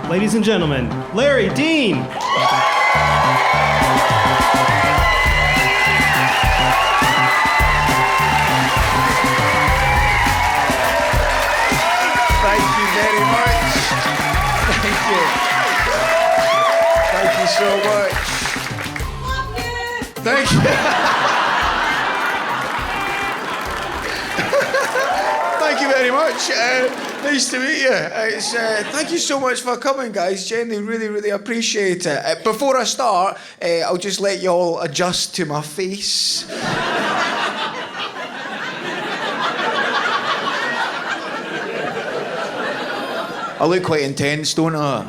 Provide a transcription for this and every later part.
Ladies and gentlemen, Larry Dean. Thank you very much. Thank you. Thank you so much. Love you. Thank you. Thank you very much. Nice to meet you. Thank you so much for coming, guys. Genuinely, really, really appreciate it. Before I start, I'll just let you all adjust to my face. I look quite intense, don't I?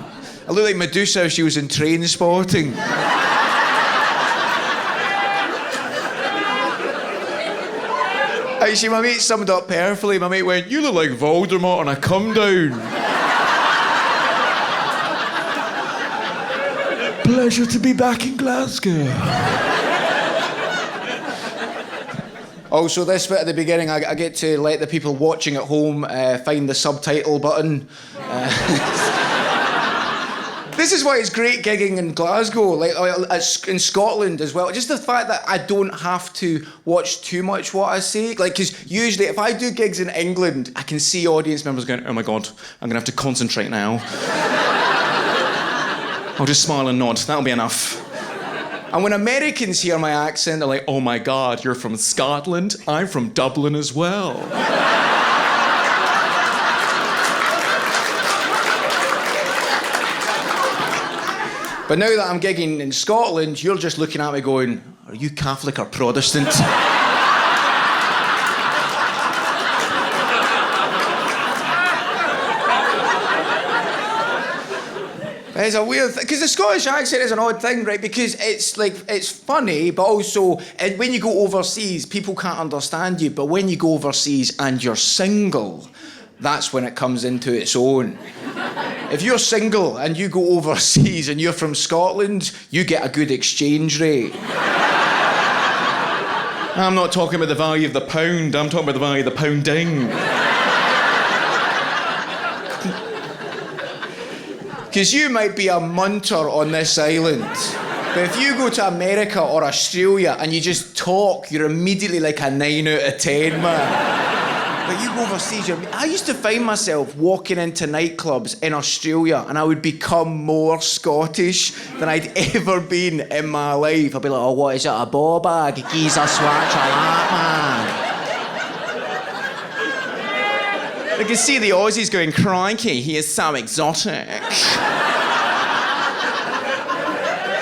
I look like Medusa if she was in Train Spotting. Actually, my mate summed up perfectly. My mate went, "You look like Voldemort on a come down." Pleasure to be back in Glasgow. Also, this bit at the beginning, I get to let the people watching at home find the subtitle button. This is why it's great gigging in Glasgow, like in Scotland as well. Just the fact that I don't have to watch too much what I say. Like, because usually if I do gigs in England, I can see audience members going, "Oh my God, I'm gonna have to concentrate now." I'll just smile and nod, that'll be enough. And when Americans hear my accent, they're like, "Oh my God, you're from Scotland? I'm from Dublin as well." But now that I'm gigging in Scotland, you're just looking at me going, "Are you Catholic or Protestant?" It's a weird thing, because the Scottish accent is an odd thing, right? Because it's funny, but also, and when you go overseas, people can't understand you. But when you go overseas and you're single, that's when it comes into its own. If you're single and you go overseas and you're from Scotland, you get a good exchange rate. I'm not talking about the value of the pound, I'm talking about the value of the pounding. Because you might be a munter on this island, but if you go to America or Australia and you just talk, you're immediately like a 9 out of 10, man. But you go overseas, I used to find myself walking into nightclubs in Australia and I would become more Scottish than I'd ever been in my life. I'd be like, "Oh, what is it, a ball bag? Geez, a swatch a lot, man." I can see the Aussies going, "Crikey, he is so exotic."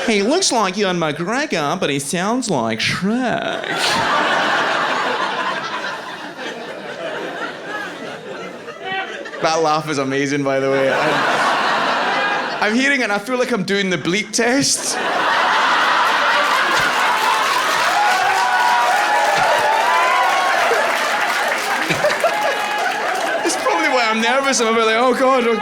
He looks like Ewan McGregor, but he sounds like Shrek. That laugh is amazing, by the way. I'm hearing it and I feel like I'm doing the bleep test. It's probably why I'm nervous. I'm a bit like, "Oh God."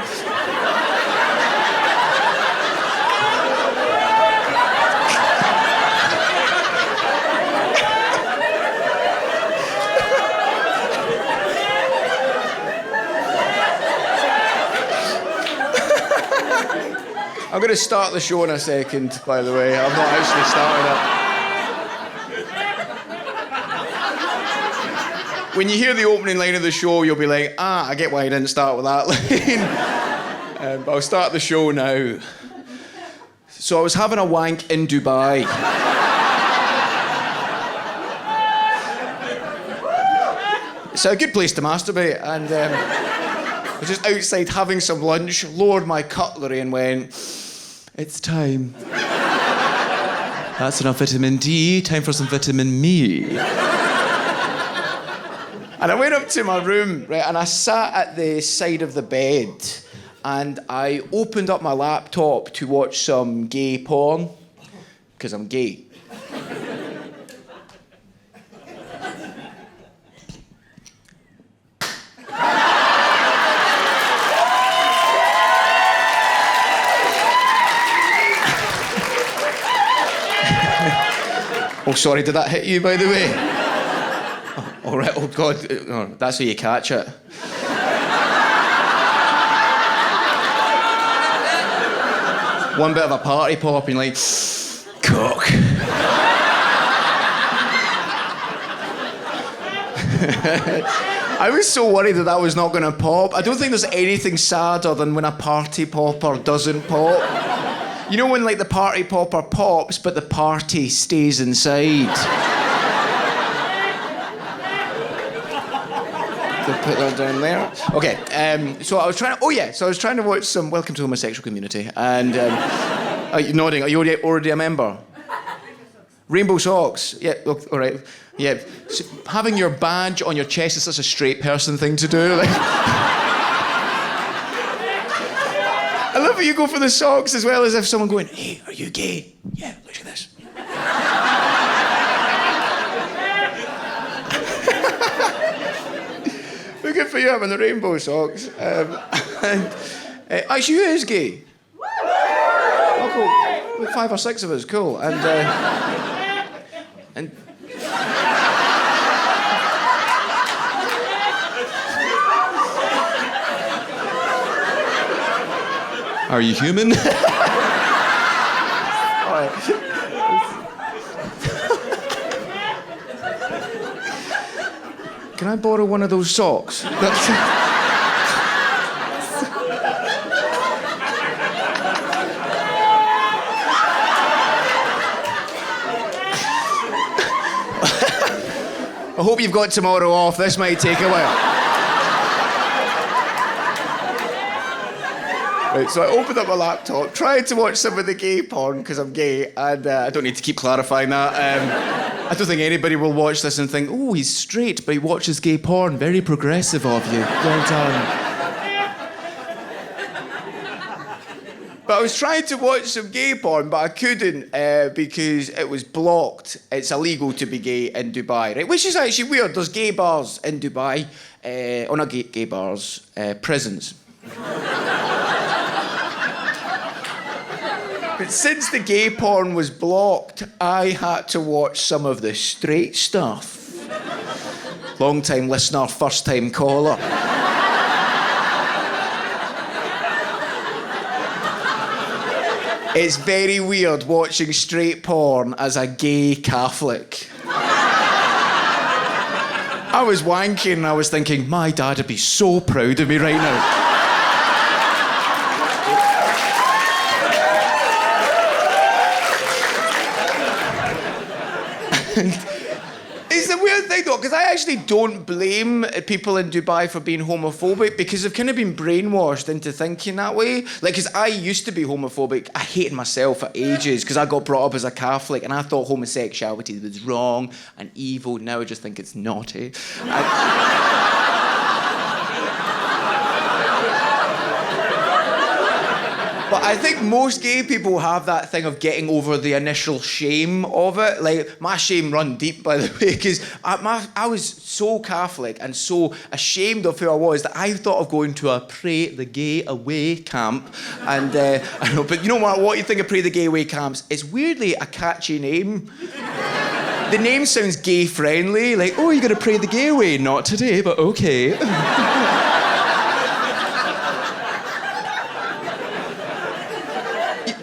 I'm going to start the show in a second, by the way. I'm not actually starting it. When you hear the opening line of the show, you'll be like, I get why you didn't start with that line. But I'll start the show now. So I was having a wank in Dubai. It's a good place to masturbate, and I was just outside having some lunch, lowered my cutlery and went, "It's time." That's enough vitamin D, time for some vitamin me. And I went up to my room, right, and I sat at the side of the bed and I opened up my laptop to watch some gay porn, because I'm gay. Oh, sorry, did that hit you, by the way? Oh, all right, oh, God, oh, that's how you catch it. one bit of a party pop and like, cock. I was so worried that was not going to pop. I don't think there's anything sadder than when a party popper doesn't pop. You know when like the party popper pops, but the party stays inside. Put that down there. Okay, so I was trying to watch some Welcome to the Homosexual Community, and are you nodding? Are you already a member? Rainbow socks. Yeah, look, all right. Yeah, so having your badge on your chest is such a straight person thing to do. Like, I love how you go for the socks as well as if someone going, hey, are you gay? Yeah, look at this. Good for you having the rainbow socks. Actually, who is gay? Oh, cool. Like 5 or 6 of us, cool. And Are you human? all right. Can I borrow one of those socks? I hope you've got tomorrow off. This might take a while. Right, so I opened up my laptop, tried to watch some of the gay porn, because I'm gay, and I don't need to keep clarifying that. I don't think anybody will watch this and think, oh, he's straight, but he watches gay porn. Very progressive of you. Well done. But I was trying to watch some gay porn, but I couldn't because it was blocked. It's illegal to be gay in Dubai, right? Which is actually weird. There's gay bars in Dubai. Not gay bars, prisons. But since the gay porn was blocked, I had to watch some of the straight stuff. Long-time listener, first-time caller. It's very weird watching straight porn as a gay Catholic. I was wanking and I was thinking, my dad would be so proud of me right now. It's a weird thing though, because I actually don't blame people in Dubai for being homophobic because they've kind of been brainwashed into thinking that way. Like, because I used to be homophobic. I hated myself for ages because I got brought up as a Catholic and I thought homosexuality was wrong and evil. Now I just think it's naughty. But I think most gay people have that thing of getting over the initial shame of it. Like, my shame run deep, by the way, because I was so Catholic and so ashamed of who I was that I thought of going to a Pray the Gay Away camp. And I know, but you know what you think of Pray the Gay Away camps? It's weirdly a catchy name. The name sounds gay-friendly, like, oh, you're going to pray the gay away? Not today, but okay.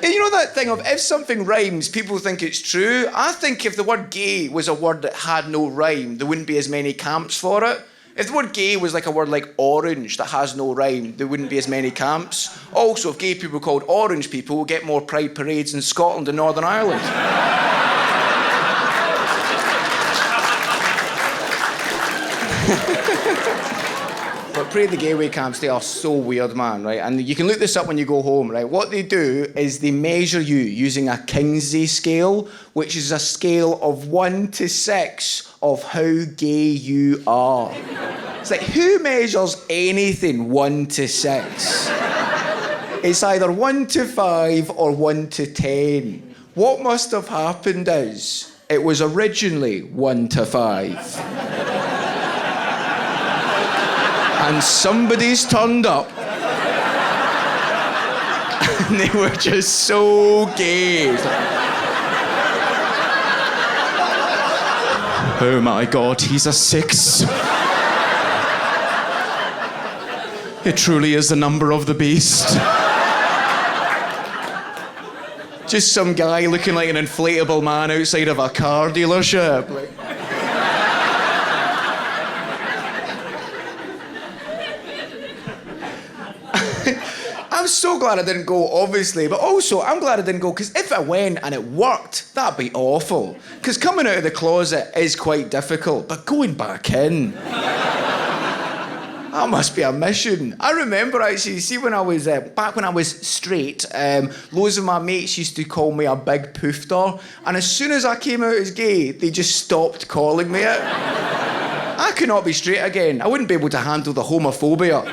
You know that thing of if something rhymes, people think it's true? I think if the word gay was a word that had no rhyme, there wouldn't be as many camps for it. If the word gay was like a word like orange that has no rhyme, there wouldn't be as many camps. Also, if gay people were called orange people, we'll get more pride parades in Scotland and Northern Ireland. But Pray the Gay Away camps, they are so weird, man, right? And you can look this up when you go home, right? What they do is they measure you using a Kinsey scale, which is a scale of 1 to 6 of how gay you are. It's like, who measures anything 1 to 6? It's either 1 to 5 or 1 to 10. What must have happened is, it was originally 1 to 5. And somebody's turned up and they were just so gay. Oh my God, he's a 6. It truly is the number of the beast. Just some guy looking like an inflatable man outside of a car dealership. Like, I'm so glad I didn't go, obviously, but also I'm glad I didn't go because if I went and it worked, that'd be awful. Because coming out of the closet is quite difficult, but going back in, that must be a mission. I remember actually, see when I was, back when I was straight, loads of my mates used to call me a big poofter, and as soon as I came out as gay, they just stopped calling me it. I could not be straight again. I wouldn't be able to handle the homophobia.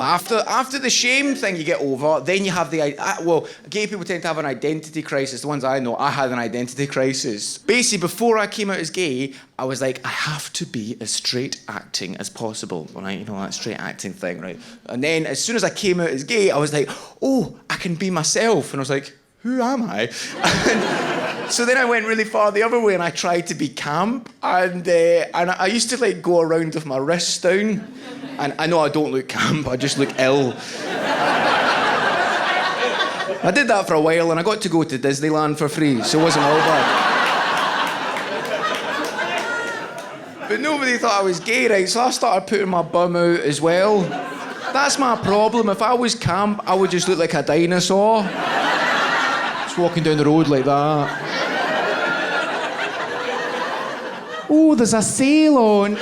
After the shame thing you get over, then you have the... well, gay people tend to have an identity crisis. The ones I know, I had an identity crisis. Basically, before I came out as gay, I was like, I have to be as straight acting as possible. Right? You know, that straight acting thing, right? And then as soon as I came out as gay, I was like, oh, I can be myself. And I was like, who am I? And so then I went really far the other way and I tried to be camp. And I used to like go around with my wrists down. And I know I don't look camp, I just look ill. I did that for a while and I got to go to Disneyland for free, so it wasn't all bad. But nobody thought I was gay, right? So I started putting my bum out as well. That's my problem. If I was camp, I would just look like a dinosaur. Just walking down the road like that. Oh, there's a sale on.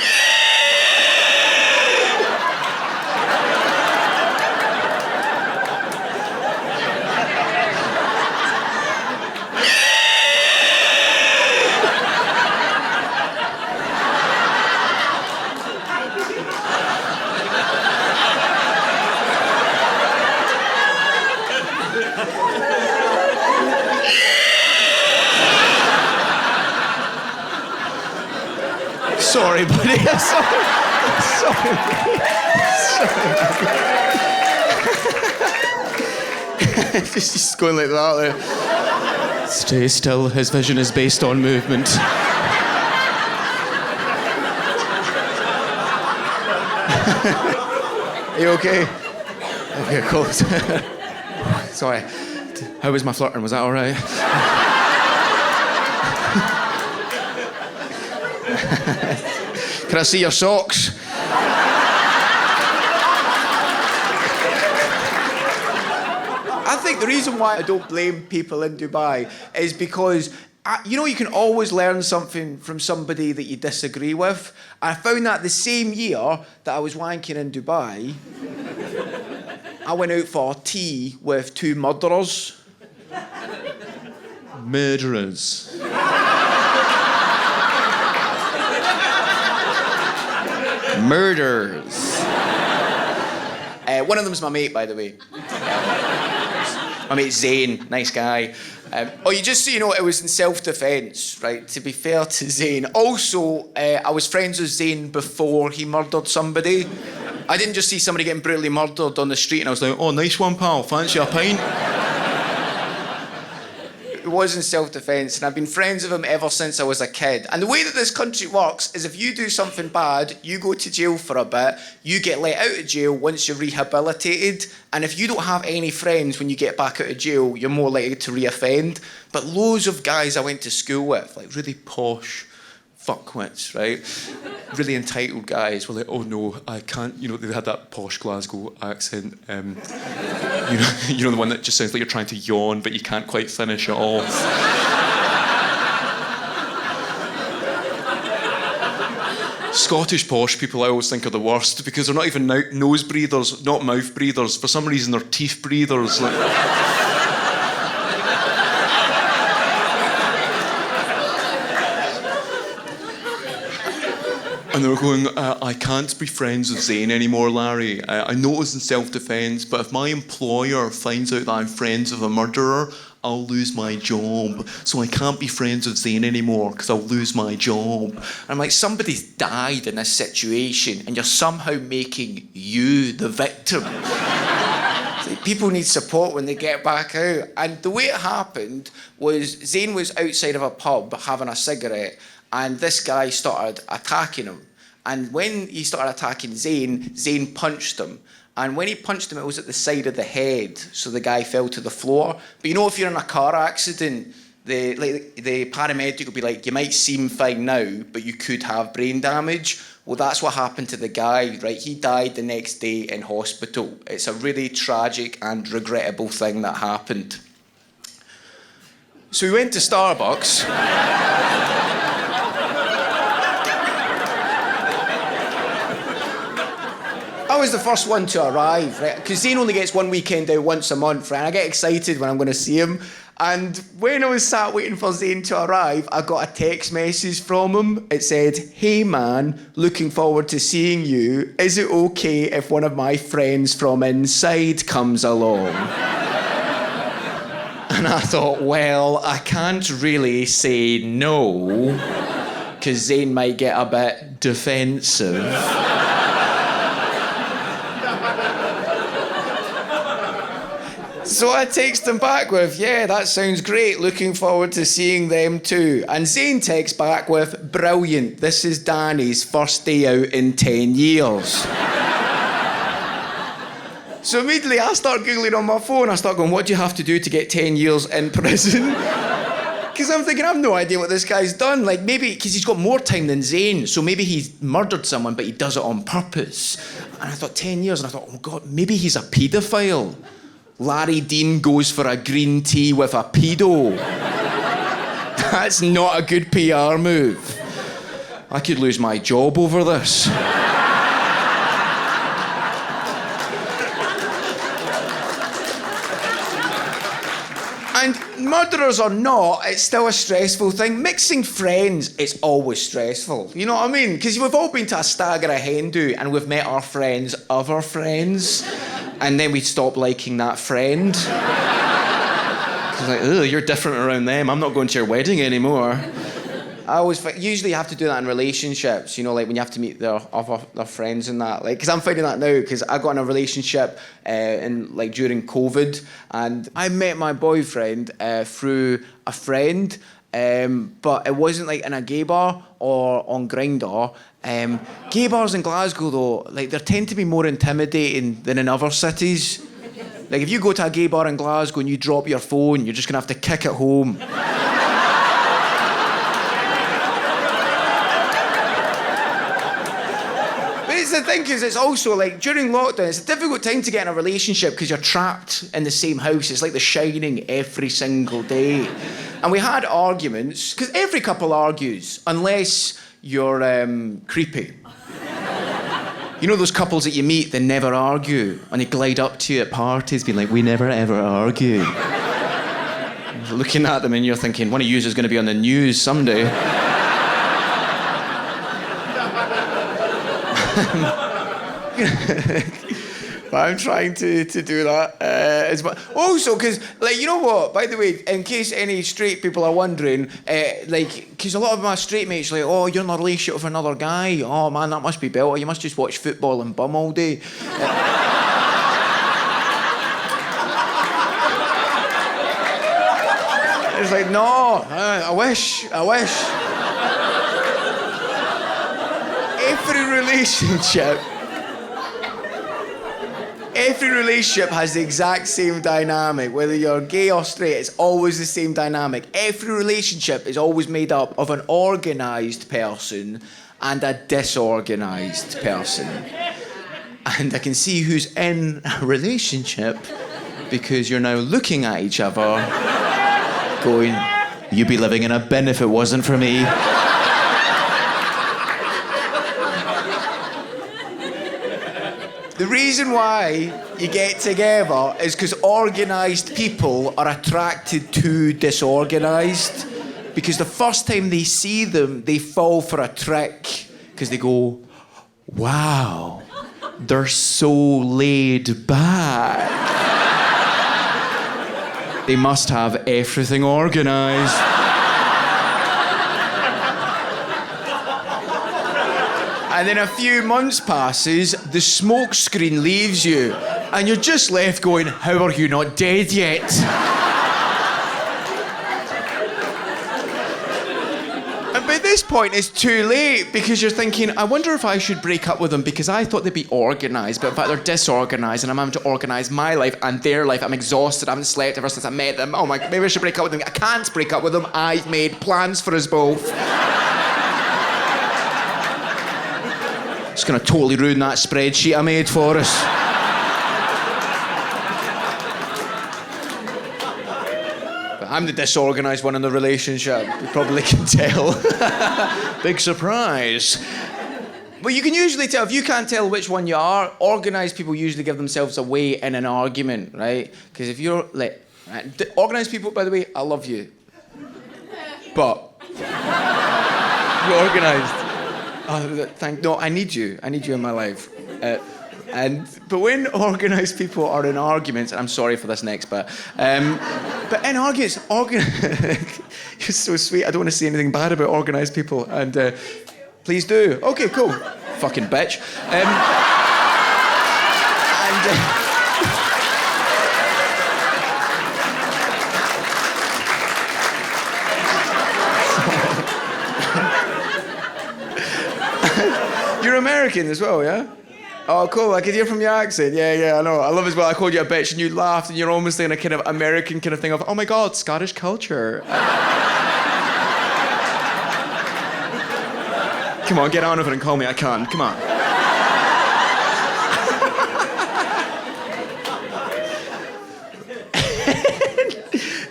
Sorry, buddy. I'm sorry. Just going like that there. Stay still. His vision is based on movement. Are you okay? Okay, cool. Sorry. How was my flirting? Was that all right? Can I see your socks? I think the reason why I don't blame people in Dubai is because, you know, you can always learn something from somebody that you disagree with. I found that the same year that I was wanking in Dubai, I went out for tea with two murderers. Murderers. Murders. One of them's my mate, by the way. My mate Zane, nice guy. You just so you know, it was in self-defence, right? To be fair to Zane. Also, I was friends with Zane before he murdered somebody. I didn't just see somebody getting brutally murdered on the street and I was like, oh, nice one, pal. Fancy a pint? It was in self-defence, and I've been friends with him ever since I was a kid. And the way that this country works is if you do something bad, you go to jail for a bit, you get let out of jail once you're rehabilitated, and if you don't have any friends when you get back out of jail, you're more likely to reoffend. But loads of guys I went to school with, like really posh fuckwits, right? Really entitled guys were like, oh no, I can't, you know, they had that posh Glasgow accent. You know, the one that just sounds like you're trying to yawn, but you can't quite finish it off. Scottish posh people I always think are the worst because they're not even nose breathers, not mouth breathers. For some reason, they're teeth breathers. Like... And they were going, I can't be friends with Zane anymore, Larry. I know it was in self-defence, but if my employer finds out that I'm friends with a murderer, I'll lose my job. So I can't be friends with Zane anymore because I'll lose my job. And I'm like, somebody's died in this situation and you're somehow making you the victim. Like, people need support when they get back out. And the way it happened was Zane was outside of a pub having a cigarette, and this guy started attacking him. And when he started attacking Zayn, Zayn punched him. And when he punched him, it was at the side of the head, so the guy fell to the floor. But you know, if you're in a car accident, the paramedic will be like, you might seem fine now, but you could have brain damage. Well, that's what happened to the guy, right? He died the next day in hospital. It's a really tragic and regrettable thing that happened. So we went to Starbucks. I was the first one to arrive, right? Because Zane only gets one weekend out once a month, right? And I get excited when I'm going to see him. And when I was sat waiting for Zane to arrive, I got a text message from him. It said, "Hey man, looking forward to seeing you. Is it okay if one of my friends from inside comes along?" And I thought, well, I can't really say no, because Zane might get a bit defensive. So I text him back with, "Yeah, that sounds great. Looking forward to seeing them too." And Zane texts back with, "Brilliant. This is Danny's first day out in 10 years." So immediately I start Googling on my phone. I start going, what do you have to do to get 10 years in prison? Because I'm thinking, I have no idea what this guy's done. Like, maybe, because he's got more time than Zane, so maybe he's murdered someone, but he does it on purpose. And I thought, 10 years, and I thought, oh God, maybe he's a paedophile. Larry Dean goes for a green tea with a pedo. That's not a good PR move. I could lose my job over this. And murderers or not, it's still a stressful thing. Mixing friends, it's always stressful. You know what I mean? Because we've all been to a stag or a hen do, and we've met our friends' other friends, and then we stop liking that friend. It's like, ugh, you're different around them. I'm not going to your wedding anymore. I always usually have to do that in relationships, you know, like when you have to meet their friends and that. Like, because I'm finding that now, because I got in a relationship during COVID, and I met my boyfriend through a friend, but it wasn't like in a gay bar or on Grindr. Gay bars in Glasgow, though, like, they tend to be more intimidating than in other cities. Like, if you go to a gay bar in Glasgow and you drop your phone, you're just going to have to kick it home. The thing is, it's also like during lockdown, it's a difficult time to get in a relationship because you're trapped in the same house. It's like The Shining every single day. And we had arguments, because every couple argues, unless you're creepy. You know those couples that you meet, they never argue, and they glide up to you at parties being like, we never ever argue. Looking at them and you're thinking, one of you is going to be on the news someday. But I'm trying to do that as well. Also, because, like, you know what? By the way, in case any straight people are wondering, because a lot of my straight mates are like, oh, you're in a relationship with another guy. Oh, man, that must be better. You must just watch football and bum all day. It's like, no, I wish. Every relationship has the exact same dynamic. Whether you're gay or straight, it's always the same dynamic. Every relationship is always made up of an organised person and a disorganised person. And I can see who's in a relationship because you're now looking at each other going, you'd be living in a bin if it wasn't for me. The reason why you get together is because organised people are attracted to disorganised. Because the first time they see them, they fall for a trick. Because they go, wow, they're so laid back. They must have everything organised. And then a few months passes, the smoke screen leaves you, and you're just left going, how are you not dead yet? And by this point, it's too late because you're thinking, I wonder if I should break up with them because I thought they'd be organised, but in fact they're disorganised and I'm having to organise my life and their life. I'm exhausted, I haven't slept ever since I met them. Oh my, maybe I should break up with them. I can't break up with them. I've made plans for us both. It's going to totally ruin that spreadsheet I made for us. I'm the disorganised one in the relationship. You probably can tell. Big surprise. But you can usually tell, if you can't tell which one you are, organised people usually give themselves away in an argument, right? Because if you're like, organised people, by the way, I love you. But you're organised. No, I need you. I need you in my life. But when organised people are in arguments, and I'm sorry for this next bit, but in arguments, you're so sweet. I don't want to say anything bad about organised people, and please do. Okay, cool. Fucking bitch. You're American as well, yeah? Oh, cool. I could hear from your accent. Yeah, I know. I love as well. I called you a bitch and you laughed and you're almost in a kind of American kind of thing of, oh my God, Scottish culture. Come on, get on with it and call me. I can. Come on.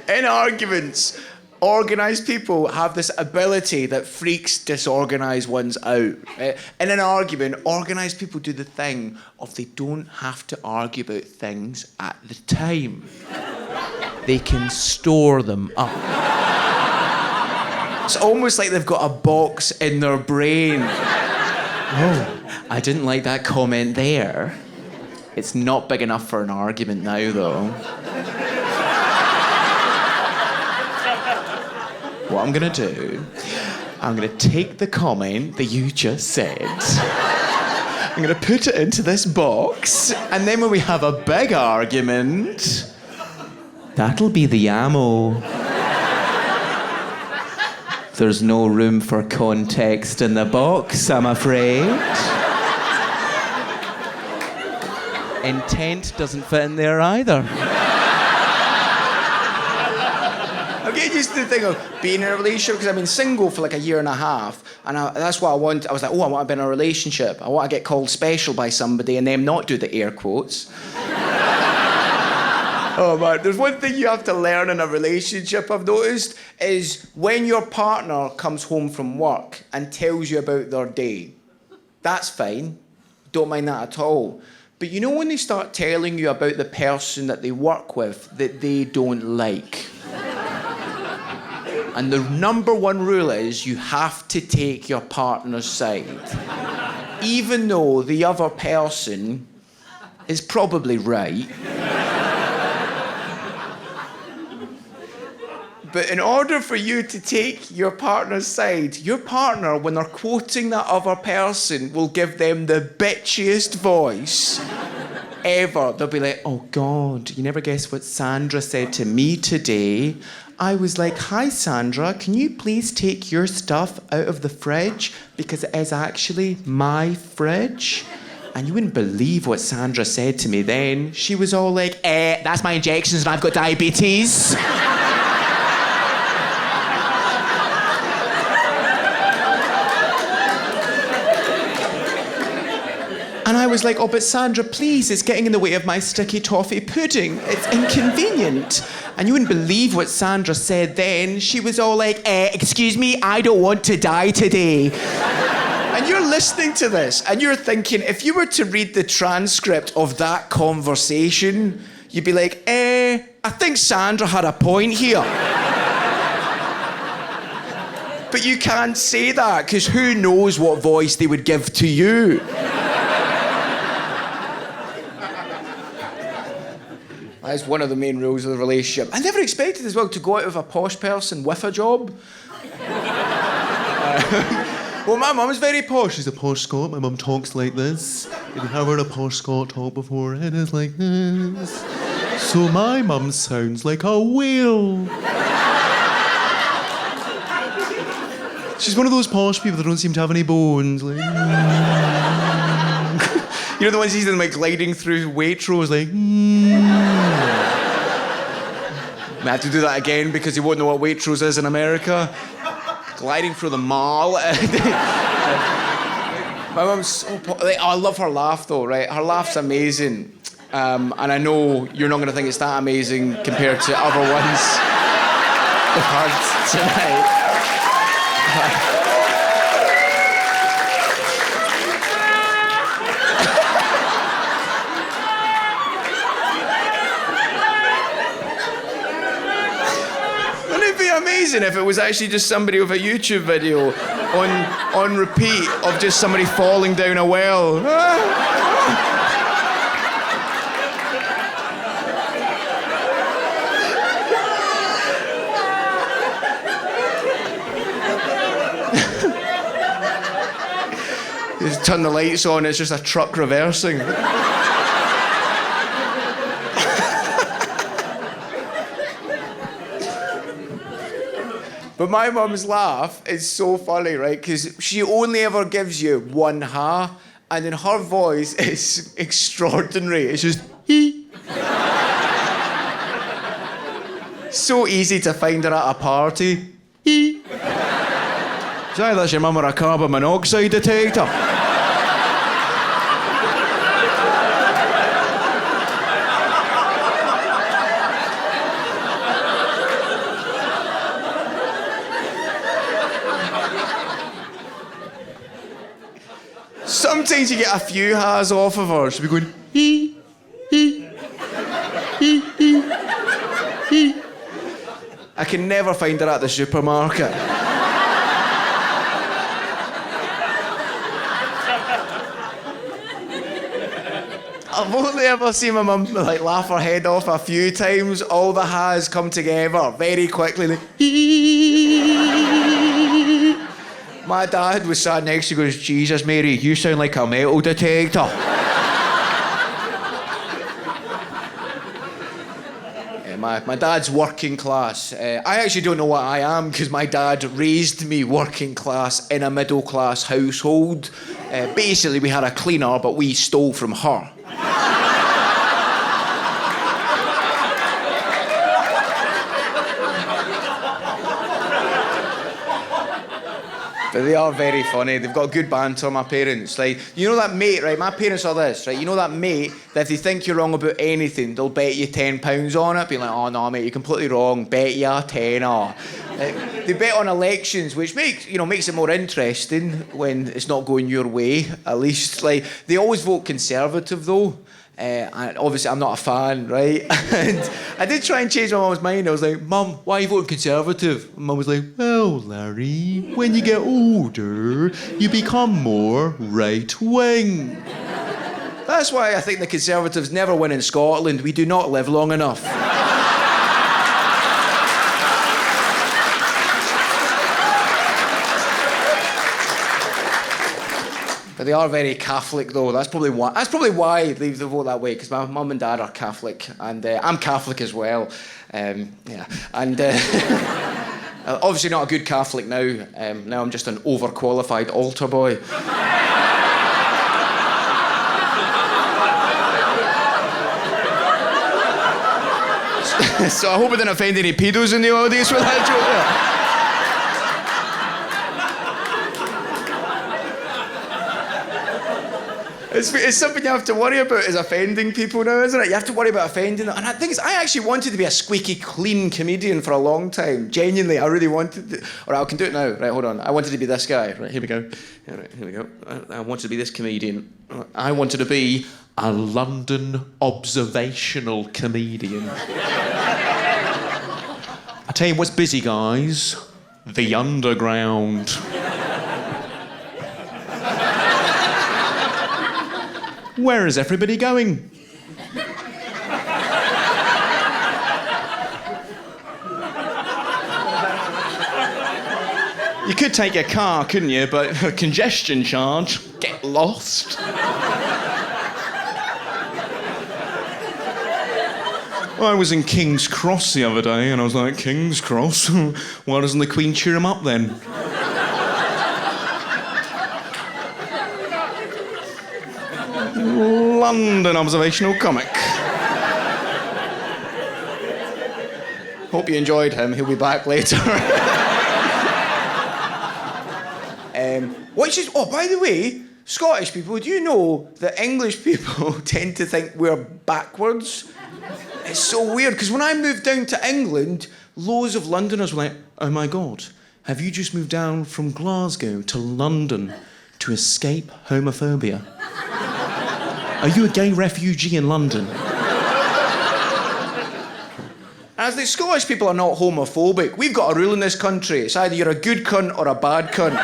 In arguments, organised people have this ability that freaks disorganised ones out. In an argument, organised people do the thing of they don't have to argue about things at the time. They can store them up. It's almost like they've got a box in their brain. Oh, I didn't like that comment there. It's not big enough for an argument now, though. What I'm going to do, I'm going to take the comment that you just said, I'm going to put it into this box, and then when we have a big argument, that'll be the ammo. There's no room for context in the box, I'm afraid. Intent doesn't fit in there either. I'm getting used to the thing of being in a relationship because I've been single for like a year and a half, and that's what I want. I was like, I want to be in a relationship. I want to get called special by somebody and them not do the air quotes. Oh man, there's one thing you have to learn in a relationship, I've noticed, is when your partner comes home from work and tells you about their day. That's fine. Don't mind that at all. But you know when they start telling you about the person that they work with that they don't like? And the number one rule is you have to take your partner's side. Even though the other person is probably right. But in order for you to take your partner's side, your partner, when they're quoting that other person, will give them the bitchiest voice ever. They'll be like, oh God, you never guess what Sandra said to me today. I was like, hi Sandra, can you please take your stuff out of the fridge? Because it is actually my fridge. And you wouldn't believe what Sandra said to me then. She was all like, that's my injections and I've got diabetes. And I was like, oh, but Sandra, please, it's getting in the way of my sticky toffee pudding. It's inconvenient. And you wouldn't believe what Sandra said then. She was all like, excuse me, I don't want to die today. And you're listening to this, and you're thinking, if you were to read the transcript of that conversation, you'd be like, I think Sandra had a point here. But you can't say that, because who knows what voice they would give to you. That's one of the main rules of the relationship. I never expected as well to go out with a posh person with a job. Well, my mum's very posh. She's a posh Scot. My mum talks like this. If you have heard a posh Scot talk before, it is like this. So my mum sounds like a whale. She's one of those posh people that don't seem to have any bones. Like, You know the ones he's in, like, gliding through Waitrose, like... I have to do that again because you won't know what Waitrose is in America. Gliding through the mall. My mum's so... I love her laugh, though, right? Her laugh's amazing. And I know you're not going to think it's that amazing compared to other ones we've heard tonight. Wouldn't it be amazing if it was actually just somebody with a YouTube video on repeat of just somebody falling down a well? Just turn the lights on, it's just a truck reversing. But my mum's laugh is so funny, right? Because she only ever gives you one ha, and then her voice is extraordinary. It's just hee. So easy to find her at a party. Hee. Say that's your mum or a carbon monoxide detector. Sometimes you get a few ha's off of her. She'll be going, hee, hee, hee, hee, hee. I can never find her at the supermarket. I've only ever seen my mum like laugh her head off a few times. All the ha's come together very quickly. Like, my dad was sat next to me and goes, Jesus, Mary, you sound like a metal detector. My dad's working class. I actually don't know what I am because my dad raised me working class in a middle class household. Basically, we had a cleaner, but we stole from her. But they are very funny. They've got good banter, my parents. Like, you know that mate, right? My parents are this, right? You know that mate that if they think you're wrong about anything, they'll bet you £10 on it. Being like, oh no, mate, you're completely wrong. Bet you a tenner. They bet on elections, which makes it more interesting when it's not going your way. At least, like, they always vote Conservative though. And obviously I'm not a fan, right? And I did try and change my mum's mind. I was like, Mum, why are you voting Conservative? And Mum was like, well, Larry, when you get older, you become more right-wing. That's why I think the Conservatives never win in Scotland. We do not live long enough. But they are very Catholic, though. That's probably why they vote that way. Because my mum and dad are Catholic, and I'm Catholic as well. And obviously not a good Catholic now. Now I'm just an overqualified altar boy. So I hope I didn't offend any pedos in the audience with that joke there. It's something you have to worry about is offending people now, isn't it? You have to worry about offending them. And the thing is, I actually wanted to be a squeaky clean comedian for a long time. Genuinely, I really wanted to. All right, I can do it now. Right, hold on. I wanted to be this guy. Right, here we go. All right, here we go. I wanted to be this comedian. I wanted to be a London observational comedian. I tell you what's busy, guys. The underground. Where is everybody going? You could take a car, couldn't you? But a congestion charge, get lost. I was in King's Cross the other day and I was like, King's Cross? Why doesn't the Queen cheer him up then? London observational comic. Hope you enjoyed him. He'll be back later. By the way, Scottish people, do you know that English people tend to think we're backwards? It's so weird, because when I moved down to England, loads of Londoners were like, oh my God, have you just moved down from Glasgow to London to escape homophobia? Are you a gay refugee in London? As the Scottish people are not homophobic, we've got a rule in this country. It's either you're a good cunt or a bad cunt.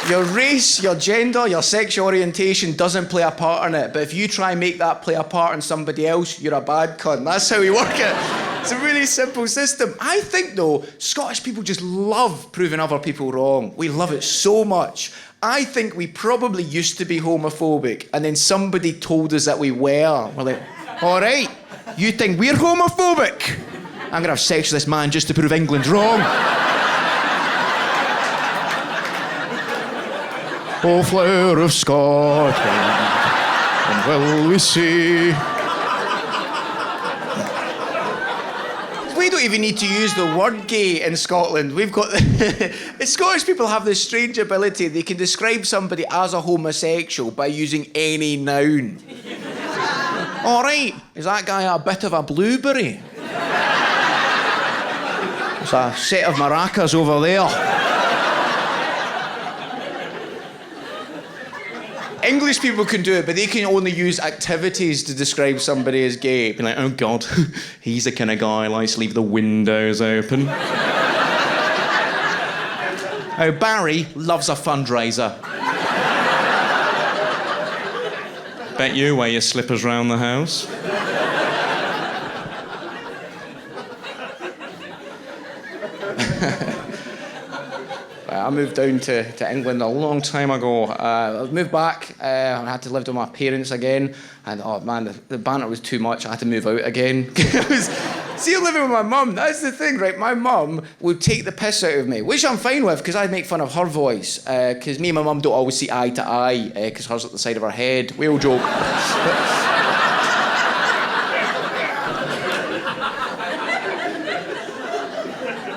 Your race, your gender, your sexual orientation doesn't play a part in it. But if you try and make that play a part in somebody else, you're a bad cunt. That's how we work it. It's a really simple system. I think, though, Scottish people just love proving other people wrong. We love it so much. I think we probably used to be homophobic, and then somebody told us that we were. We're like, all right, you think we're homophobic? I'm going to have sex with this man just to prove England's wrong. Oh, flower of Scotland, and will we see? We don't even need to use the word gay in Scotland. We've got... Scottish people have this strange ability. They can describe somebody as a homosexual by using any noun. All right, is that guy a bit of a blueberry? There's a set of maracas over there. English people can do it, but they can only use activities to describe somebody as gay. Be like, oh God, he's the kind of guy who likes to leave the windows open. Oh, Barry loves a fundraiser. Bet you wear your slippers round the house. I moved down to England a long time ago. I moved back and I had to live with my parents again. And oh man, the banter was too much. I had to move out again. See, living with my mum, that's the thing, right? My mum would take the piss out of me, which I'm fine with because I'd make fun of her voice. Because me and my mum don't always see eye to eye because hers at the side of her head. Whale joke.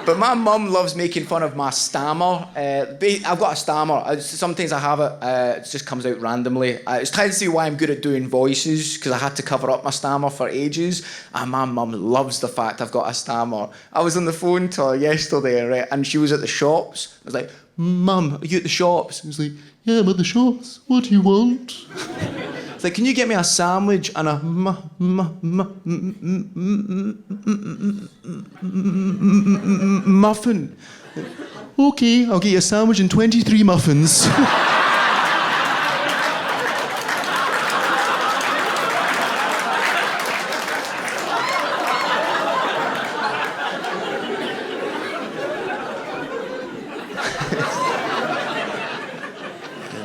But my mum loves making fun of my stammer. I've got a stammer. Sometimes I have it. It just comes out randomly. It tends to be why I'm good at doing voices, because I had to cover up my stammer for ages. And my mum loves the fact I've got a stammer. I was on the phone to her yesterday, right, and she was at the shops. I was like, Mum, are you at the shops? I was like, yeah, I'm at the shops. What do you want? It's like, can you get me a sandwich and a muffin? Okay, I'll get you a sandwich and 23 muffins.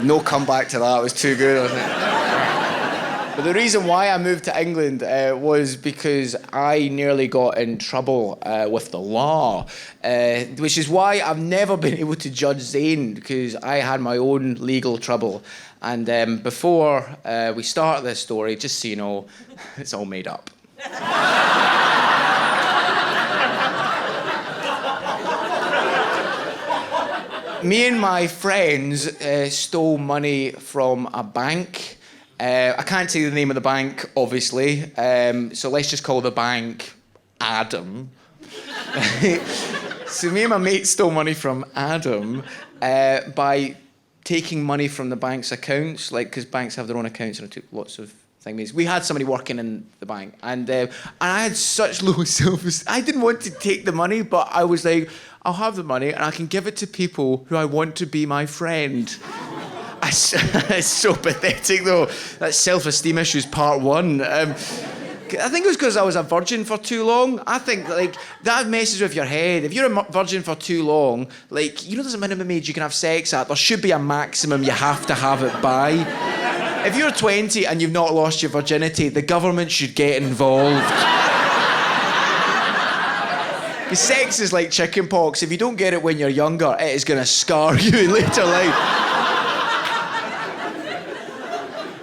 No comeback to that, it was too good, wasn't it? But the reason why I moved to England was because I nearly got in trouble with the law, which is why I've never been able to judge Zayn, because I had my own legal trouble. And before we start this story, just so you know, it's all made up. Me and my friends stole money from a bank. I can't tell you the name of the bank, obviously, so let's just call the bank Adam. So me and my mate stole money from Adam by taking money from the bank's accounts, like, because banks have their own accounts, and I took lots of things. We had somebody working in the bank, and I had such low self-esteem. I didn't want to take the money, but I was like, I'll have the money and I can give it to people who I want to be my friend. It's so pathetic, though. That's self-esteem issues part one. I think it was because I was a virgin for too long. I think, like, that messes with your head. If you're a virgin for too long, like, you know there's a minimum age you can have sex at? There should be a maximum you have to have it by. If you're 20 and you've not lost your virginity, the government should get involved. Because sex is like chicken pox. If you don't get it when you're younger, it is going to scar you in later life.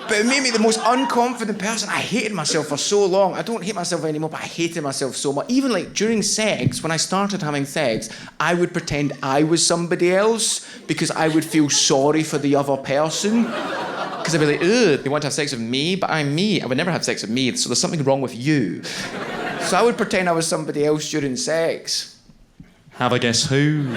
But it made me the most unconfident person. I hated myself for so long. I don't hate myself anymore, but I hated myself so much. Even like during sex, when I started having sex, I would pretend I was somebody else because I would feel sorry for the other person. Because I'd be like, ugh, they want to have sex with me, but I'm me. I would never have sex with me, so there's something wrong with you. So I would pretend I was somebody else during sex. Have a guess who?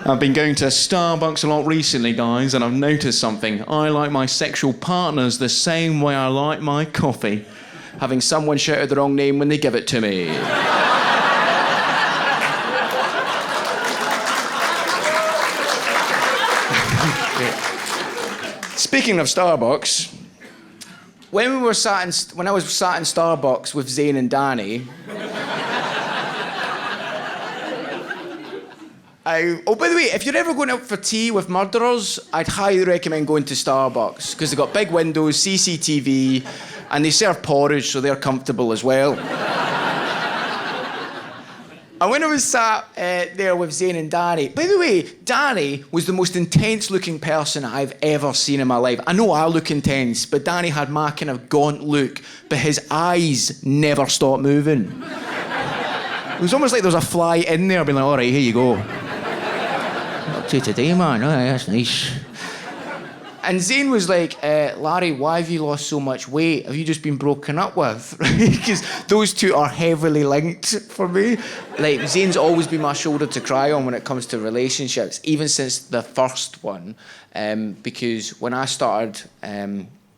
I've been going to Starbucks a lot recently, guys, and I've noticed something. I like my sexual partners the same way I like my coffee. Having someone shout out the wrong name when they give it to me. Speaking of Starbucks, when I was sat in Starbucks with Zane and Danny, by the way, if you're ever going out for tea with murderers, I'd highly recommend going to Starbucks because they've got big windows, CCTV, and they serve porridge, so they're comfortable as well. And when I was sat there with Zane and Danny, by the way, Danny was the most intense-looking person I've ever seen in my life. I know I look intense, but Danny had my kind of gaunt look, but his eyes never stopped moving. It was almost like there was a fly in there being like, all right, here you go. Up to today, man. Oh, that's nice. And Zane was like, Larry, why have you lost so much weight? Have you just been broken up with? Because those two are heavily linked for me. Like, Zane's always been my shoulder to cry on when it comes to relationships, even since the first one. Because when I started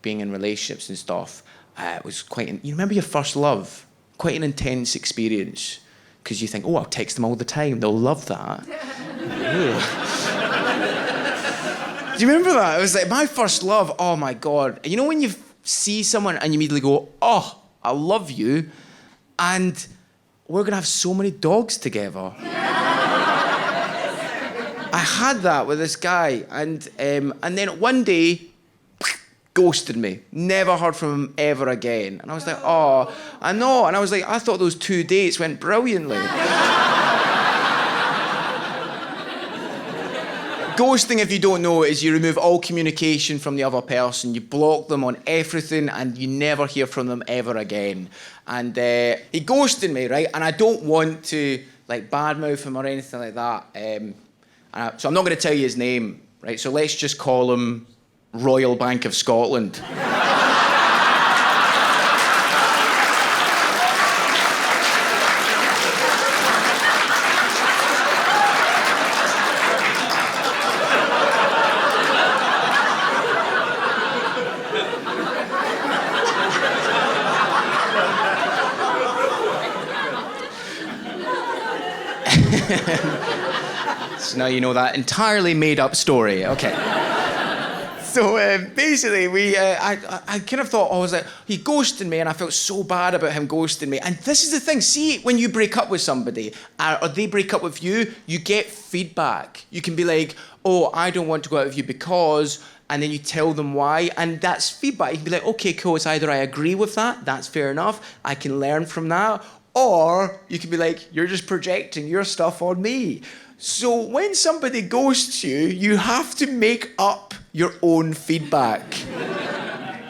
being in relationships and stuff, it was you remember your first love? Quite an intense experience. Because you think, oh, I'll text them all the time. They'll love that. Do you remember that? It was like my first love. Oh, my God. You know when you see someone and you immediately go, oh, I love you, and we're going to have so many dogs together. I had that with this guy, and then one day, ghosted me. Never heard from him ever again. And I was like, oh, I know. And I was like, I thought those 2 dates went brilliantly. Ghosting, if you don't know, is you remove all communication from the other person. You block them on everything and you never hear from them ever again. And he ghosted me, right? And I don't want to like badmouth him or anything like that. So I'm not going to tell you his name, right? So let's just call him Royal Bank of Scotland. So now you know that entirely made-up story. Okay. So basically, I kind of thought, I was like, he ghosted me, and I felt so bad about him ghosting me. And this is the thing, see, when you break up with somebody, or they break up with you, you get feedback. You can be like, oh, I don't want to go out with you because, and then you tell them why, and that's feedback. You can be like, okay, cool, it's either I agree with that, that's fair enough, I can learn from that, or you can be like, you're just projecting your stuff on me. So when somebody ghosts you, you have to make up your own feedback.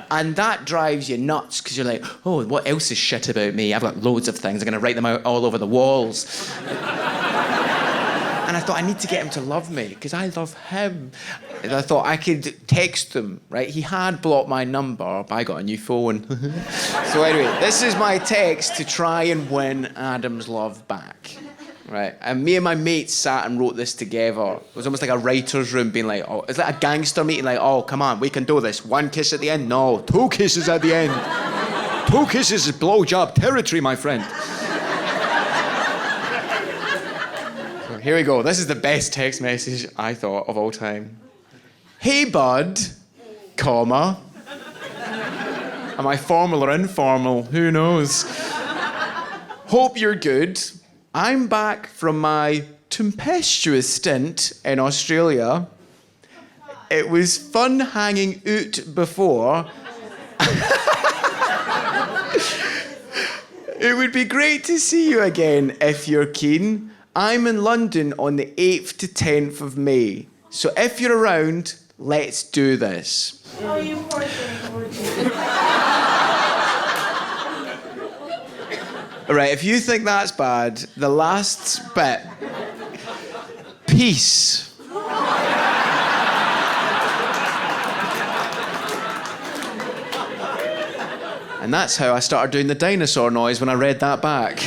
And that drives you nuts, because you're like, oh, what else is shit about me? I've got loads of things. I'm going to write them out all over the walls. And I thought, I need to get him to love me, because I love him. And I thought I could text him, right? He had blocked my number, but I got a new phone. So anyway, this is my text to try and win Adam's love back. Right, and me and my mates sat and wrote this together. It was almost like a writer's room being like, oh, it's like a gangster meeting, like, oh, come on, we can do this. 1 kiss at the end? No, 2 kisses at the end. 2 kisses is blowjob territory, my friend. So here we go. This is the best text message, I thought, of all time. Hey, bud, comma. Am I formal or informal? Who knows? Hope you're good. I'm back from my tempestuous stint in Australia. It was fun hanging out before. It would be great to see you again if you're keen. I'm in London on the 8th to 10th of May. So if you're around, let's do this. Oh, you poor thing. All right, if you think that's bad, the last bit. Peace. And that's how I started doing the dinosaur noise when I read that back.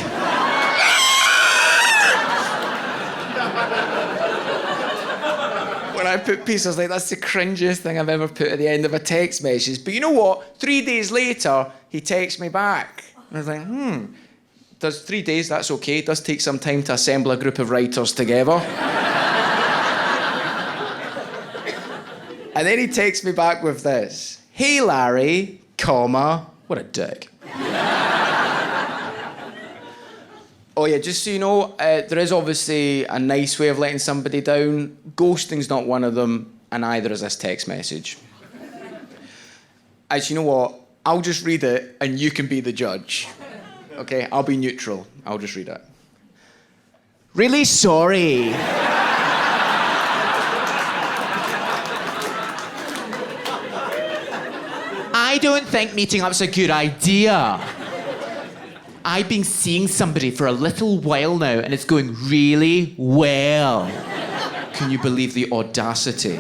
When I put peace, I was like, that's the cringiest thing I've ever put at the end of a text message. But you know what? 3 days later, he texts me back. And I was like, Does 3 days, that's okay. It does take some time to assemble a group of writers together. And then he texts me back with this. Hey, Larry, comma, what a dick. Oh yeah, just so you know, there is obviously a nice way of letting somebody down. Ghosting's not one of them, and neither is this text message. Actually, you know what? I'll just read it, and you can be the judge. Okay, I'll be neutral. I'll just read it. Really sorry. I don't think meeting up's a good idea. I've been seeing somebody for a little while now, and it's going really well. Can you believe the audacity?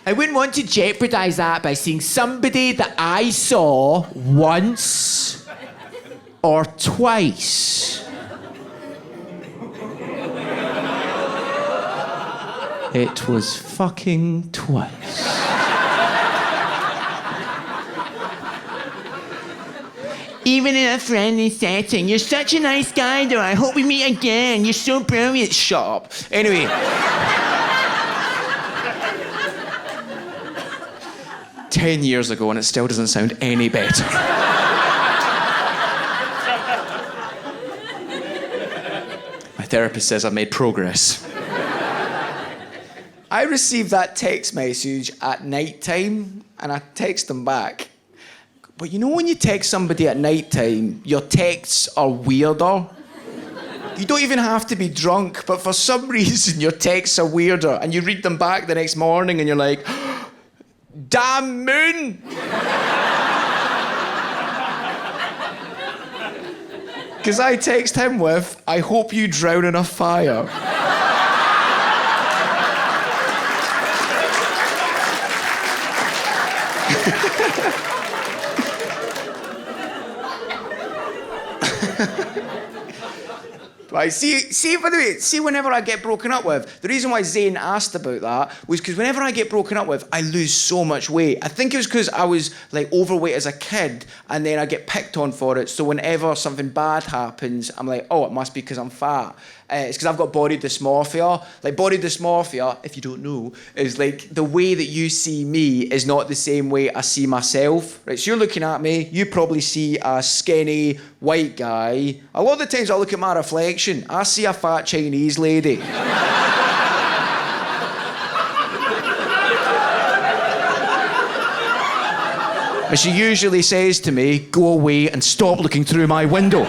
I wouldn't want to jeopardise that by seeing somebody that I saw once or twice. It was fucking twice. Even in a friendly setting, you're such a nice guy though, I hope we meet again, you're so brilliant. Shut up. Anyway. 10 years ago and it still doesn't sound any better. My therapist says I've made progress. I received that text message at night time and I text them back. But you know when you text somebody at night time, your texts are weirder? You don't even have to be drunk, but for some reason your texts are weirder and you read them back the next morning and you're like, damn moon! Because I text him with, I hope you drown in a fire. Right, see, by the way, see whenever I get broken up with, the reason why Zane asked about that was because whenever I get broken up with, I lose so much weight. I think it was because I was like overweight as a kid and then I get picked on for it. So whenever something bad happens, I'm like, oh, it must be because I'm fat. It's because I've got body dysmorphia. Like body dysmorphia, if you don't know, is like the way that you see me is not the same way I see myself. Right, so you're looking at me, you probably see a skinny white guy. A lot of the times I look at my reflection, I see a fat Chinese lady. And she usually says to me, go away and stop looking through my window.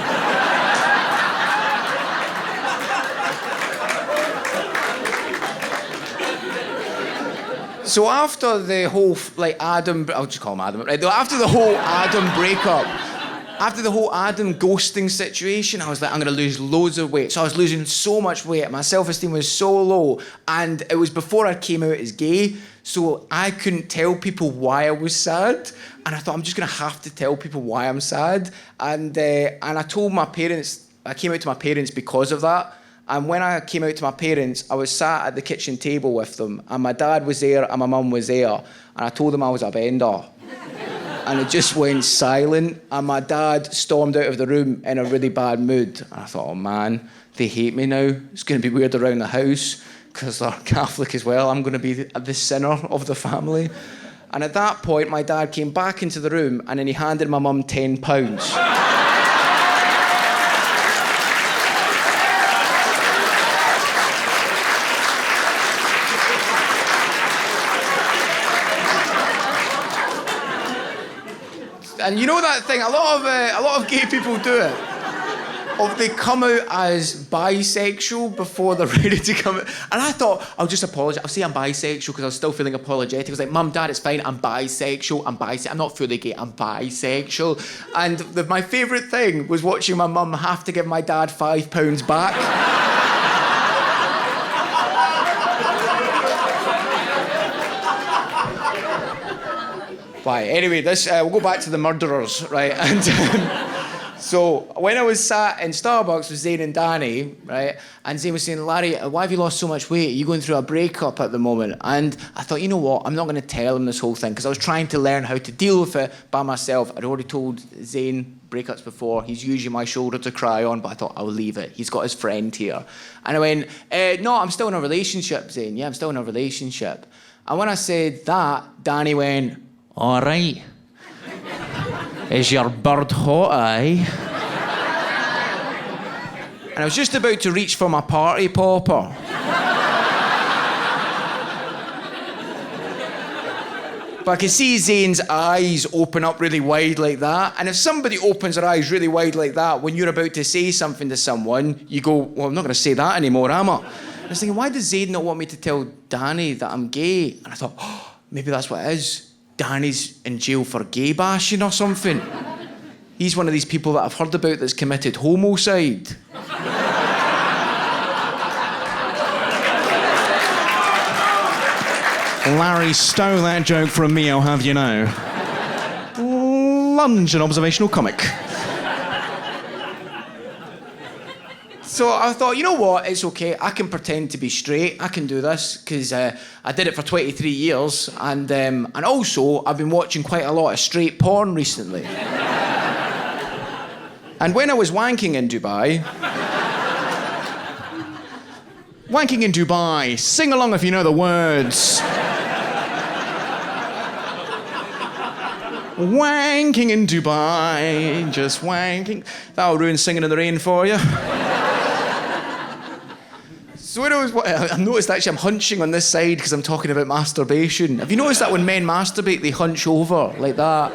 So after the whole, Adam... I'll just call him Adam. Right? After the whole Adam breakup, after the whole Adam ghosting situation, I was like, I'm going to lose loads of weight. So I was losing so much weight. My self-esteem was so low. And it was before I came out as gay. So I couldn't tell people why I was sad. And I thought, I'm just going to have to tell people why I'm sad. And I told my parents, I came out to my parents because of that. And when I came out to my parents, I was sat at the kitchen table with them, and my dad was there and my mum was there, and I told them I was a bender. And it just went silent, and my dad stormed out of the room in a really bad mood. And I thought, oh man, they hate me now. It's going to be weird around the house, because they're Catholic as well. I'm going to be the sinner of the family. And at that point, my dad came back into the room, and then he handed my mum £10. And you know that thing, a lot of gay people do it. Or they come out as bisexual before they're ready to come out. And I thought, I'll just apologise. I'll say I'm bisexual because I was still feeling apologetic. I was like, Mum, Dad, it's fine. I'm bisexual. I'm not fully gay. I'm bisexual. And my favourite thing was watching my mum have to give my dad £5 back. Right, anyway, we'll go back to the murderers, right? And so when I was sat in Starbucks with Zane and Danny, right, and Zane was saying, Larry, why have you lost so much weight? Are you going through a breakup at the moment? And I thought, you know what, I'm not going to tell him this whole thing because I was trying to learn how to deal with it by myself. I'd already told Zane breakups before. He's usually my shoulder to cry on, but I thought I'll leave it. He's got his friend here. And I went, no, I'm still in a relationship, Zane. Yeah, I'm still in a relationship. And when I said that, Danny went, all right. Is your bird hot, eh? And I was just about to reach for my party popper. But I could see Zane's eyes open up really wide like that. And if somebody opens their eyes really wide like that, when you're about to say something to someone, you go, well, I'm not going to say that anymore, am I? I was thinking, why does Zane not want me to tell Danny that I'm gay? And I thought, oh, maybe that's what it is. Danny's in jail for gay bashing or something. He's one of these people that I've heard about that's committed homicide. Larry stole that joke from me, I'll have you know. Lunge, an observational comic. So I thought, you know what, it's okay, I can pretend to be straight, I can do this, because I did it for 23 years, and also I've been watching quite a lot of straight porn recently. And when I was wanking in Dubai, sing along if you know the words. Wanking in Dubai, just wanking. That'll ruin Singing in the Rain for you. So when I've noticed actually I'm hunching on this side because I'm talking about masturbation. Have you noticed that when men masturbate, they hunch over like that?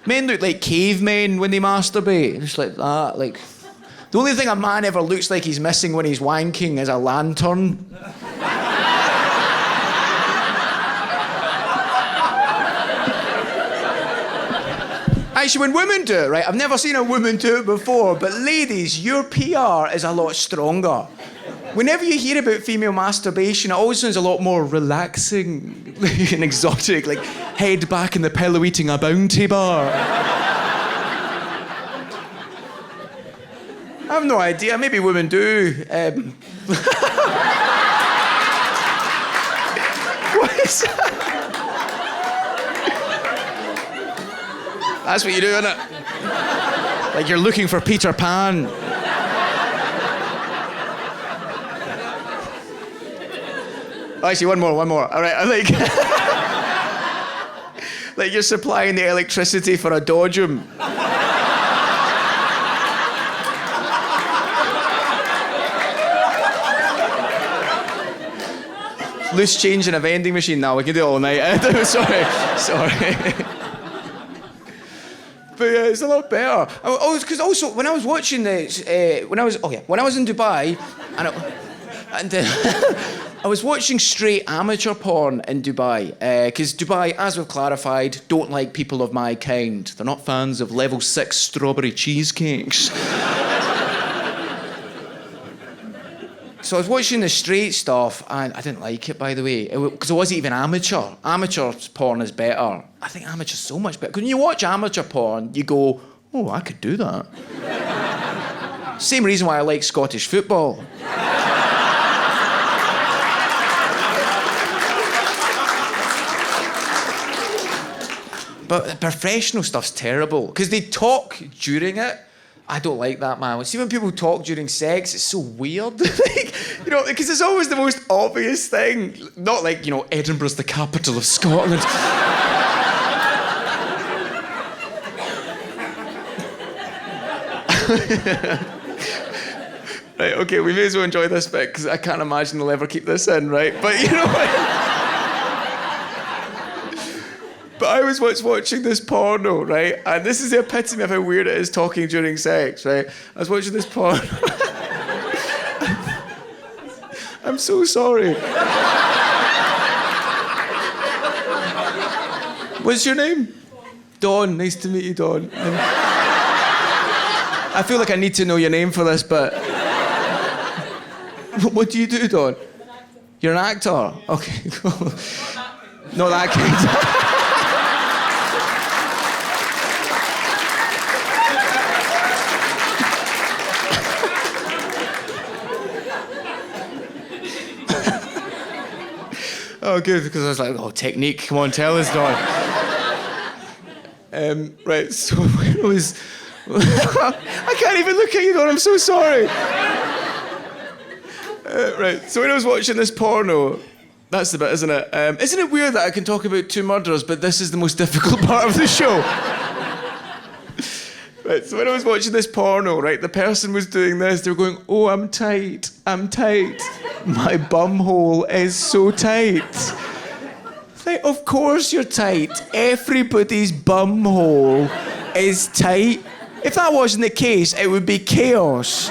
Men look like cavemen when they masturbate, just like that. Like, the only thing a man ever looks like he's missing when he's wanking is a lantern. Actually, when women do it, right, I've never seen a woman do it before, but ladies, your PR is a lot stronger. Whenever you hear about female masturbation, it always sounds a lot more relaxing and exotic, like head back in the pillow eating a Bounty bar. I have no idea, maybe women do. What is that? That's what you do, isn't it? Like you're looking for Peter Pan. Actually, one more. All right, I like... like you're supplying the electricity for a dodgem. Loose change in a vending machine now. We can do it all night. Sorry. But yeah, it's a lot better. Oh, because also when I was watching this, when I was in Dubai, and I was watching straight amateur porn in Dubai, because Dubai, as we've clarified, don't like people of my kind. They're not fans of level 6 strawberry cheesecakes. So I was watching the straight stuff, and I didn't like it, by the way, because it wasn't even amateur. Amateur porn is better. I think amateur's so much better. Because when you watch amateur porn, you go, oh, I could do that. Same reason why I like Scottish football. But the professional stuff's terrible, because they talk during it. I don't like that, man. See, when people talk during sex, it's so weird. Like, you know, because it's always the most obvious thing. Not like, you know, Edinburgh's the capital of Scotland. Right, okay, we may as well enjoy this bit, because I can't imagine they'll ever keep this in, right? But you know what? But But I was once watching this porno, right? And this is the epitome of how weird it is talking during sex, right? I was watching this porno. I'm so sorry. What's your name? Dawn. Nice to meet you, Dawn. I feel like I need to know your name for this, but... What do you do, Dawn? You're an actor? Okay, cool. Not that kind. Oh, good, because I was like, oh, technique, come on, tell us, Dawn. Right, so when I was... I can't even look at you, Dawn, I'm so sorry. Right, so when I was watching this porno, that's the bit, isn't it? Isn't it weird that I can talk about 2 murders, but this is the most difficult part of the show? Right, so when I was watching this porno, right, the person was doing this, they were going, oh, I'm tight. My bum hole is so tight. Like, of course you're tight. Everybody's bum hole is tight. If that wasn't the case, it would be chaos.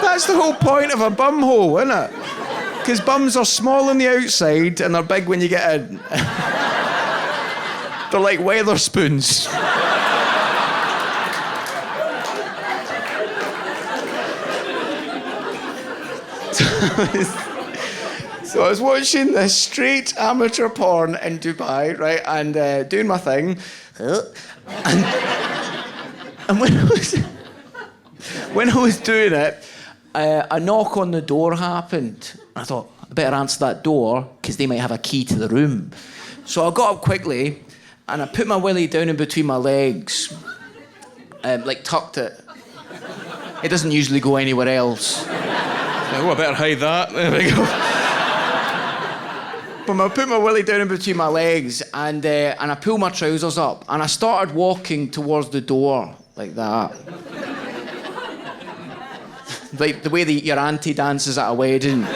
That's the whole point of a bum hole, isn't it? Because bums are small on the outside and they're big when you get in. They're like Weatherspoons. So I was watching this straight amateur porn in Dubai, right, and doing my thing. And when I was doing it, a knock on the door happened. I thought, I better answer that door because they might have a key to the room. So I got up quickly and I put my willy down in between my legs, like tucked it. It doesn't usually go anywhere else. Oh, I better hide that. There we go. But I put my willy down in between my legs and I pulled my trousers up and I started walking towards the door like that. Like the way that your auntie dances at a wedding.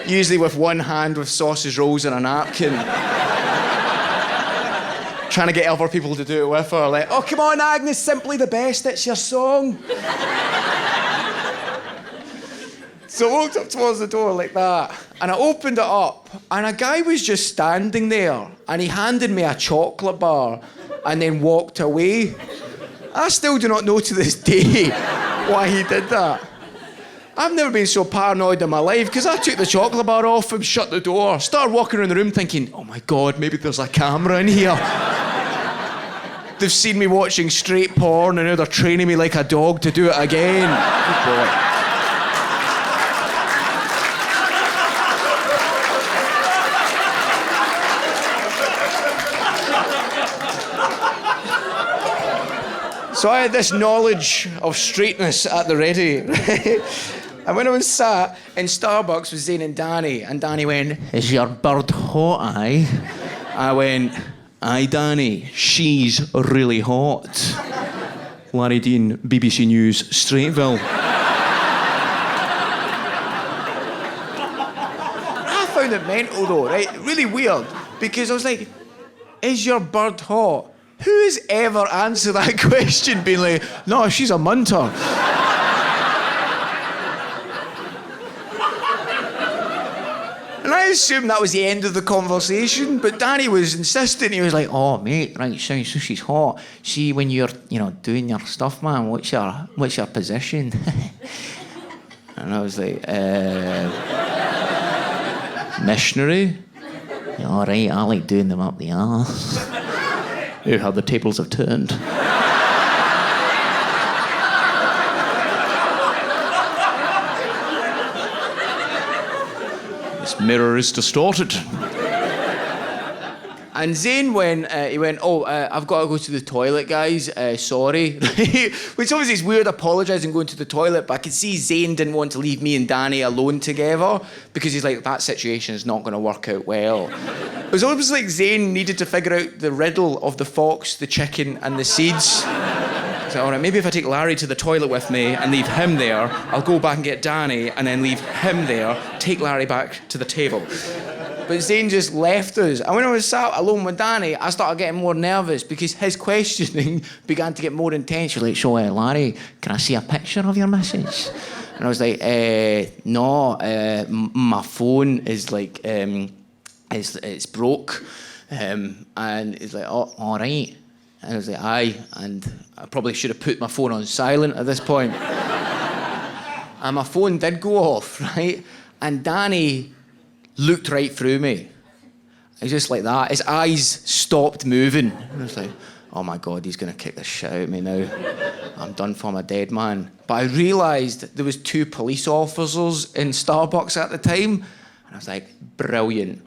Usually with one hand with sausage rolls and a napkin. Trying to get other people to do it with her. Like, oh, come on, Agnes, Simply the Best, it's your song. So I walked up towards the door like that, and I opened it up, and a guy was just standing there, and he handed me a chocolate bar, and then walked away. I still do not know to this day why he did that. I've never been so paranoid in my life, because I took the chocolate bar off and shut the door, started walking around the room thinking, oh my God, maybe there's a camera in here. They've seen me watching straight porn, and now they're training me like a dog to do it again. Good boy. So I had this knowledge of straightness at the ready. And when I was sat in Starbucks with Zane and Danny went, is your bird hot, aye? I went, aye, Danny, she's really hot. Larry Dean, BBC News, Straightville. I found it mental though, right? Really weird, because I was like, is your bird hot? Who has ever answered that question being like, no, she's a munter? And I assumed that was the end of the conversation, but Danny was insistent. He was like, oh, mate, right, so she's hot. See, when you're, doing your stuff, man, what's your position? And I was like, missionary? All right, I like doing them up the arse. Oh, how the tables have turned. This mirror is distorted. And Zane went, I've got to go to the toilet, guys. Sorry. Which obviously is weird, apologising going to the toilet, but I could see Zane didn't want to leave me and Danny alone together because he's like, that situation is not going to work out well. It was almost like Zane needed to figure out the riddle of the fox, the chicken, and the seeds. So, all right, maybe if I take Larry to the toilet with me and leave him there, I'll go back and get Danny and then leave him there, take Larry back to the table. But Zane just left us. And when I was sat alone with Danny, I started getting more nervous because his questioning began to get more intense. You're like, so Larry, can I see a picture of your missus? And I was like, no, my phone is like, it's broke. And it's like, oh, all right. And I was like, aye. And I probably should have put my phone on silent at this point. And my phone did go off, right? And Danny looked right through me. He's just like that. His eyes stopped moving. And I was like, oh my God, he's going to kick the shit out of me now. I'm done for, I'm a dead man. But I realised there was 2 police officers in Starbucks at the time. And I was like, brilliant.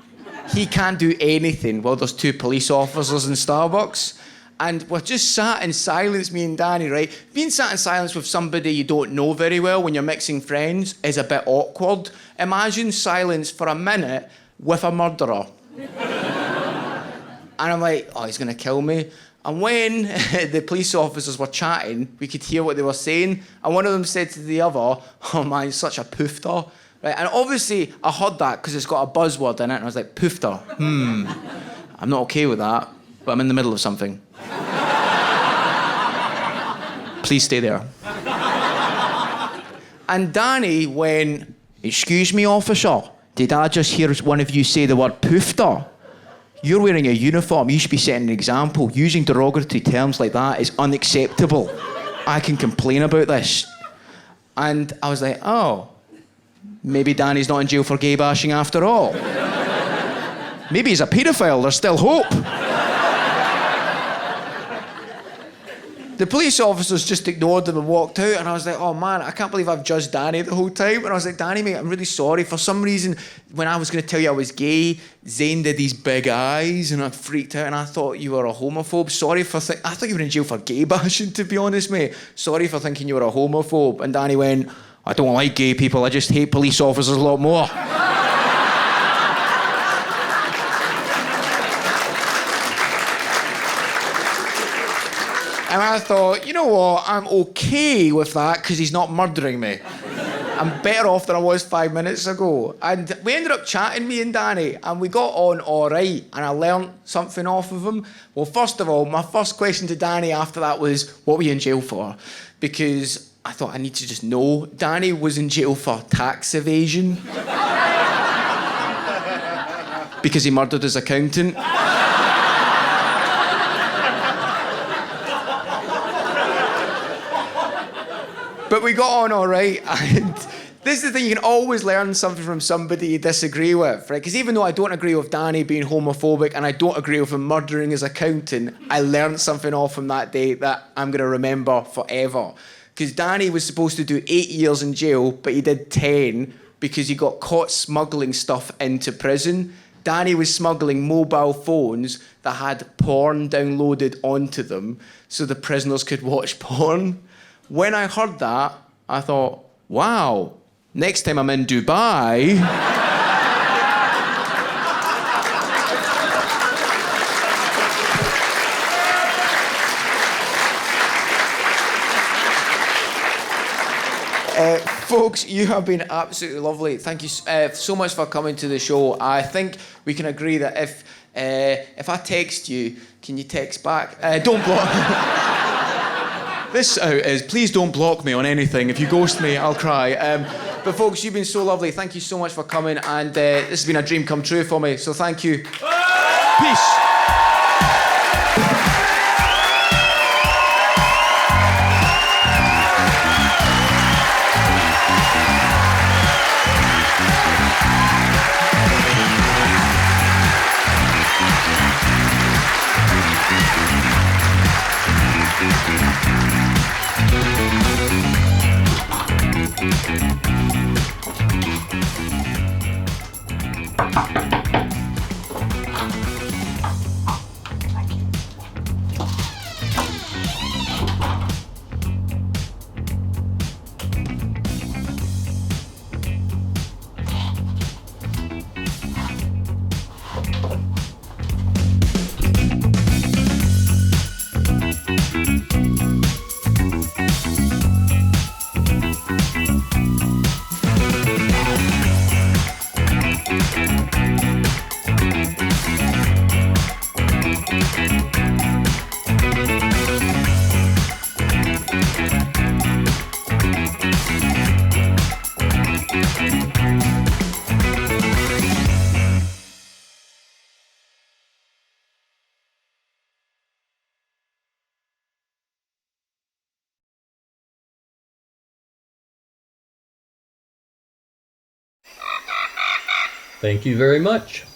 He can't do anything while there's 2 police officers in Starbucks. And we're just sat in silence, me and Danny, right? Being sat in silence with somebody you don't know very well when you're mixing friends is a bit awkward. Imagine silence for a minute with a murderer. And I'm like, oh, he's going to kill me. And when the police officers were chatting, we could hear what they were saying. And one of them said to the other, oh man, he's such a poofter. Right? And obviously I heard that because it's got a buzzword in it. And I was like, poofter. I'm not okay with that, but I'm in the middle of something. Please stay there. And Danny went, excuse me, officer, did I just hear one of you say the word poofter? You're wearing a uniform, you should be setting an example. Using derogatory terms like that is unacceptable. I can complain about this. And I was like, oh, maybe Danny's not in jail for gay bashing after all. Maybe he's a paedophile, there's still hope. The police officers just ignored them and walked out, and I was like, oh man, I can't believe I've judged Danny the whole time. And I was like, Danny, mate, I'm really sorry. For some reason, when I was going to tell you I was gay, Zane did these big eyes, and I freaked out, and I thought you were a homophobe. Sorry for I thought you were in jail for gay bashing, to be honest, mate. Sorry for thinking you were a homophobe. And Danny went, I don't like gay people, I just hate police officers a lot more. And I thought, you know what, I'm okay with that because he's not murdering me. I'm better off than I was 5 minutes ago. And we ended up chatting, me and Danny, and we got on all right, and I learnt something off of him. Well, first of all, my first question to Danny after that was, what were you in jail for? Because I thought I need to just know. Danny was in jail for tax evasion. Because he murdered his accountant. But we got on all right, and this is the thing, you can always learn something from somebody you disagree with, right? Because even though I don't agree with Danny being homophobic and I don't agree with him murdering his accountant, I learned something off him that day that I'm going to remember forever. Because Danny was supposed to do 8 years in jail, but he did 10 because he got caught smuggling stuff into prison. Danny was smuggling mobile phones that had porn downloaded onto them so the prisoners could watch porn. When I heard that, I thought, wow, next time I'm in Dubai... Folks, you have been absolutely lovely. Thank you so much for coming to the show. I think we can agree that if I text you, can you text back? Don't block... This is, please don't block me on anything. If you ghost me, I'll cry. But folks, you've been so lovely. Thank you so much for coming, and this has been a dream come true for me, so thank you. Peace. Thank you very much.